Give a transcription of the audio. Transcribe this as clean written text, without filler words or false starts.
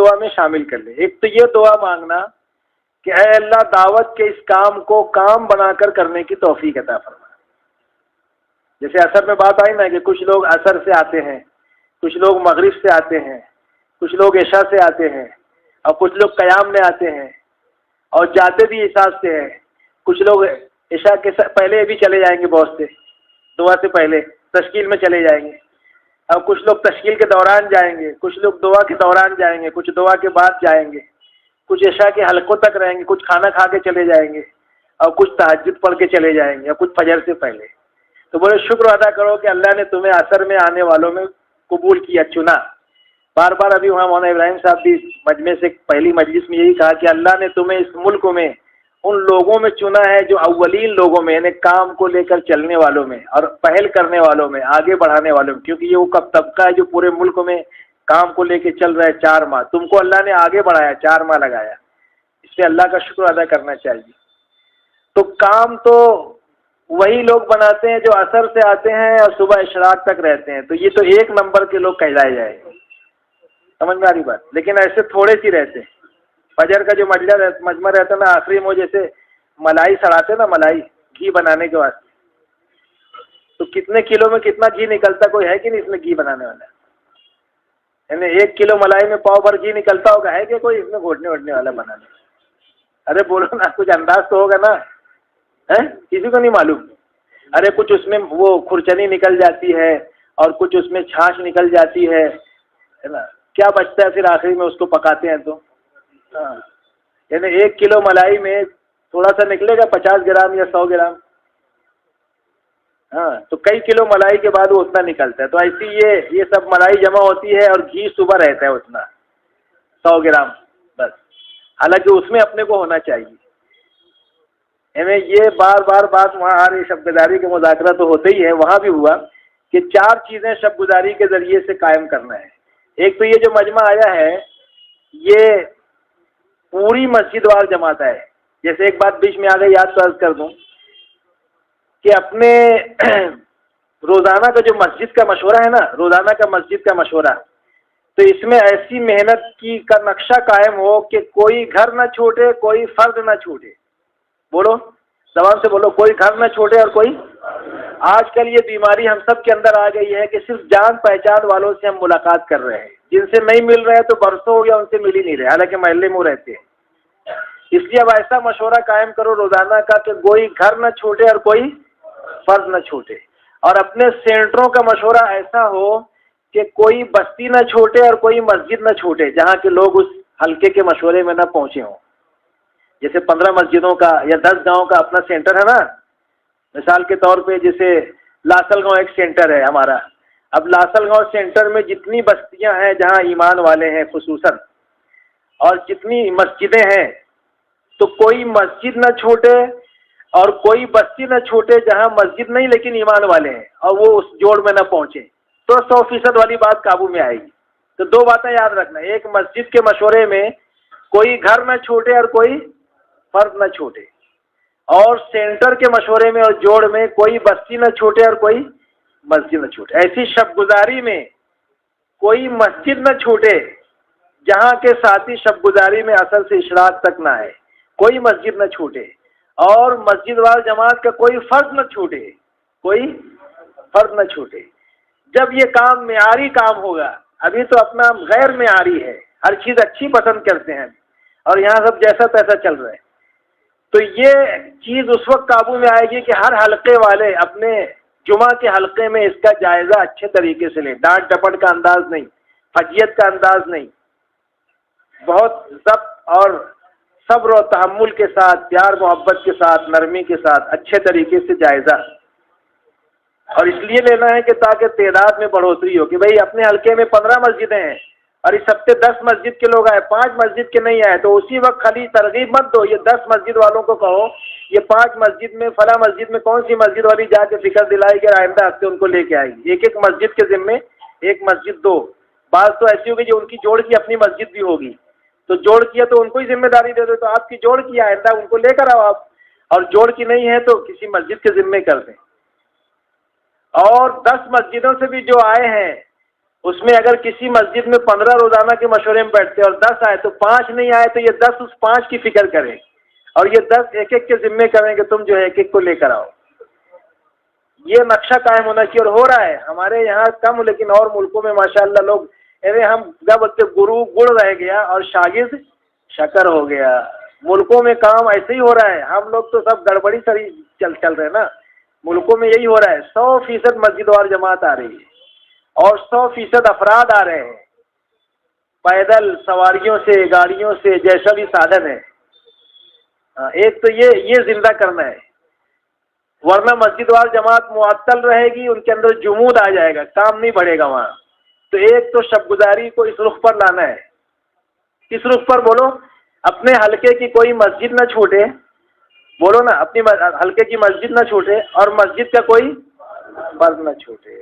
دعا میں شامل کر لیں۔ ایک تو یہ دعا مانگنا کہ اے اللہ دعوت کے اس کام کو کام بنا کر کرنے کی توفیق عطا فرما۔ جیسے عصر میں بات آئی نا کہ کچھ لوگ عصر سے آتے ہیں، کچھ لوگ مغرب سے آتے ہیں، کچھ لوگ عشاء سے آتے ہیں، اور کچھ لوگ قیام میں آتے ہیں اور جاتے بھی عشاء سے ہیں۔ کچھ لوگ عشاء کے پہلے بھی چلے جائیں گے، بہت سے دعا سے پہلے تشکیل میں چلے جائیں گے، اور کچھ لوگ تشکیل کے دوران جائیں گے، کچھ لوگ دعا کے دوران جائیں گے، کچھ دعا کے بعد جائیں گے، کچھ عشاء کے حلقوں تک رہیں گے، کچھ کھانا کھا کے چلے جائیں گے، اور کچھ تہجد پڑھ کے چلے جائیں گے، اور کچھ فجر سے پہلے۔ تو بڑے شکر ادا کرو کہ اللہ نے تمہیں عصر میں آنے والوں میں قبول کیا، چنا۔ بار بار ابھی وہاں مولانا ابراہیم صاحب بھی مجمع سے پہلی مجلس میں یہی کہا کہ اللہ نے تمہیں اس ملک میں ان لوگوں میں چنا ہے جو اولین لوگوں میں، یعنی کام کو لے کر چلنے والوں میں اور پہل کرنے والوں میں، آگے بڑھانے والوں میں، کیونکہ یہ وہ کب طبقہ ہے جو پورے ملک میں کام کو لے کے چل رہا ہے 4 ماہ۔ تم کو اللہ نے آگے بڑھایا، 4 ماہ لگایا، اس پہ اللہ کا شکر ادا کرنا چاہیے۔ تو کام تو وہی لوگ بناتے ہیں جو عصر سے آتے ہیں اور صبح اشراق تک رہتے ہیں، تو یہ تو 1 نمبر کے لوگ کہلائے جائیں گے، سمجھ میں آ رہی بات؟ لیکن ایسے تھوڑے سی رہتے ہیں۔ فجر کا جو مجمع رہتا ہے نا آخری میں، جیسے ملائی سڑاتے نا، ملائی گھی بنانے کے واسطے، تو کتنے کلو میں کتنا گھی نکلتا کوئی ہے کہ نہیں اس میں گھی بنانے والا؟ یعنی 1 کلو ملائی میں پاؤ بھر گھی نکلتا ہوگا، ہے کہ کوئی اس میں گھوٹنے ووٹنے والا بنانے؟ ارے بولو نا، کچھ انداز تو ہوگا نا، ہے کسی کو نہیں معلوم؟ ارے کچھ اس میں وہ کھرچنی نکل جاتی ہے اور کچھ اس میں چھاچھ نکل جاتی ہے نا، کیا بچتا ہے پھر آخری میں اس کو پکاتے ہیں تو؟ ہاں، یعنی 1 کلو ملائی میں تھوڑا سا نکلے گا 50 گرام یا 100 گرام، ہاں، تو کئی کلو ملائی کے بعد وہ اتنا نکلتا ہے۔ تو ایسی یہ سب ملائی جمع ہوتی ہے اور گھی صبح رہتا ہے اتنا 100 گرام بس، حالانکہ اس میں اپنے کو ہونا چاہیے۔ یعنی یہ بار بار بات وہاں آ رہی، شب گزاری کا مذاکرہ تو ہوتا ہی ہے، وہاں بھی ہوا کہ 4 چیزیں شب گزاری کے ذریعے سے قائم کرنا ہے۔ ایک تو یہ جو مجمع آیا ہے یہ پوری مسجد وار جماعت ہے۔ جیسے ایک بات بیچ میں آ گئی، یاد تو عرض کر دوں کہ اپنے روزانہ کا جو مسجد کا مشورہ ہے نا، روزانہ کا مسجد کا مشورہ، تو اس میں ایسی محنت کی کا نقشہ قائم ہو کہ کوئی گھر نہ چھوٹے، کوئی فرد نہ چھوٹے۔ بولو، زبان سے بولو، کوئی گھر نہ چھوٹے اور کوئی۔ آج کل یہ بیماری ہم سب کے اندر آ گئی ہے کہ صرف جان پہچان والوں سے ہم ملاقات کر رہے ہیں، جن سے نہیں مل رہے تو برسوں ہو گیا ان سے مل ہی نہیں رہے، حالانکہ محلے میں رہتے ہیں۔ اس لیے اب ایسا مشورہ قائم کرو روزانہ کا کہ کوئی گھر نہ چھوٹے اور کوئی فرد نہ چھوٹے، اور اپنے سینٹروں کا مشورہ ایسا ہو کہ کوئی بستی نہ چھوٹے اور کوئی مسجد نہ چھوٹے جہاں کے لوگ اس حلقے کے مشورے میں نہ پہنچے ہوں۔ جیسے 15 مسجدوں کا یا 10 گاؤں کا اپنا سینٹر ہے نا، مثال کے طور پہ جیسے لاسل گاؤں ایک سینٹر ہے ہمارا۔ اب لاسل گاؤں سینٹر میں جتنی بستیاں ہیں جہاں ایمان والے ہیں خصوصاً، اور جتنی مسجدیں ہیں، تو کوئی مسجد نہ چھوٹے اور کوئی بستی نہ چھوٹے جہاں مسجد نہیں لیکن ایمان والے ہیں اور وہ اس جوڑ میں نہ پہنچے، تو 100% والی بات قابو میں آئے گی۔ تو 2 باتیں یاد رکھنا، ایک مسجد کے مشورے میں کوئی گھر نہ چھوٹے اور کوئی فرد نہ چھوٹے، اور سینٹر کے مشورے میں اور جوڑ میں کوئی بستی نہ چھوٹے اور کوئی مسجد نہ چھوٹے۔ ایسی شب گزاری میں کوئی مسجد نہ چھوٹے جہاں کے ساتھی شب گزاری میں عصر سے اشراق تک نہ آئے، کوئی مسجد نہ چھوٹے، اور مسجد وار جماعت کا کوئی فرد نہ چھوٹے، کوئی فرد نہ چھوٹے۔ جب یہ کام معیاری کام ہوگا، ابھی تو اپنا غیر معیاری ہے، ہر چیز اچھی پسند کرتے ہیں اور یہاں سب جیسا تیسا چل رہا ہے، تو یہ چیز اس وقت قابو میں آئے گی کہ ہر حلقے والے اپنے جمعہ کے حلقے میں اس کا جائزہ اچھے طریقے سے لیں، ڈانٹ ڈپٹ کا انداز نہیں، فجیت کا انداز نہیں، بہت ضبط اور صبر و تحمل کے ساتھ، پیار محبت کے ساتھ، نرمی کے ساتھ اچھے طریقے سے جائزہ۔ اور اس لیے لینا ہے کہ تاکہ تعداد میں بڑھوتری ہو، کہ بھئی اپنے حلقے میں 15 مسجدیں ہیں اور اس ہفتے 10 مسجد کے لوگ آئے، 5 مسجد کے نہیں آئے، تو اسی وقت خالی ترغیب مت دو، یہ 10 مسجد والوں کو کہو یہ 5 مسجد میں فلاں مسجد میں کون سی مسجد والی جا کے فکر دلائے گی، آئندہ ہفتے ان کو لے کے آئے گی۔ ایک ایک مسجد کے ذمے ایک مسجد دو، بعض تو ایسی ہوگی جو ان کی جوڑ کی اپنی مسجد بھی ہوگی، تو جوڑ کیا تو ان کو ہی ذمہ داری دے دو، تو آپ کی جوڑ کی آئندہ ان کو لے کر آؤ آپ، اور جوڑ کی نہیں ہے تو کسی مسجد کے ذمے کر دیں۔ اور 10 مسجدوں سے بھی جو آئے ہیں اس میں اگر کسی مسجد میں 15 روزانہ کے مشورے میں بیٹھتے اور 10 آئے تو 5 نہیں آئے تو یہ 10 اس 5 کی فکر کریں اور یہ 10 ایک ایک کے ذمے کریں کہ تم جو ہے ایک ایک کو لے کر آؤ. یہ نقشہ قائم ہونا چاہیے اور ہو رہا ہے. ہمارے یہاں کم لیکن اور ملکوں میں ماشاءاللہ لوگ ہم کیا بولتے گرو گڑ رہ گیا اور شاگرد شکر ہو گیا. ملکوں میں کام ایسے ہی ہو رہا ہے. ہم لوگ تو سب گڑبڑی سری چل رہے ہیں نا. ملکوں میں یہی ہو رہا ہے. 100% مسجد وار جماعت آ رہی ہے اور 100% افراد آ رہے ہیں پیدل سواریوں سے گاڑیوں سے جیسا بھی سادھن ہے. ایک تو یہ زندہ کرنا ہے ورنہ مسجد وار جماعت معطل رہے گی. ان کے اندر جمود آ جائے گا کام نہیں بڑھے گا وہاں. تو ایک تو شب گزاری کو اس رخ پر لانا ہے. کس رخ پر بولو؟ اپنے حلقے کی کوئی مسجد نہ چھوٹے. بولو نا اپنی حلقے کی مسجد نہ چھوٹے اور مسجد کا کوئی فرض نہ چھوٹے.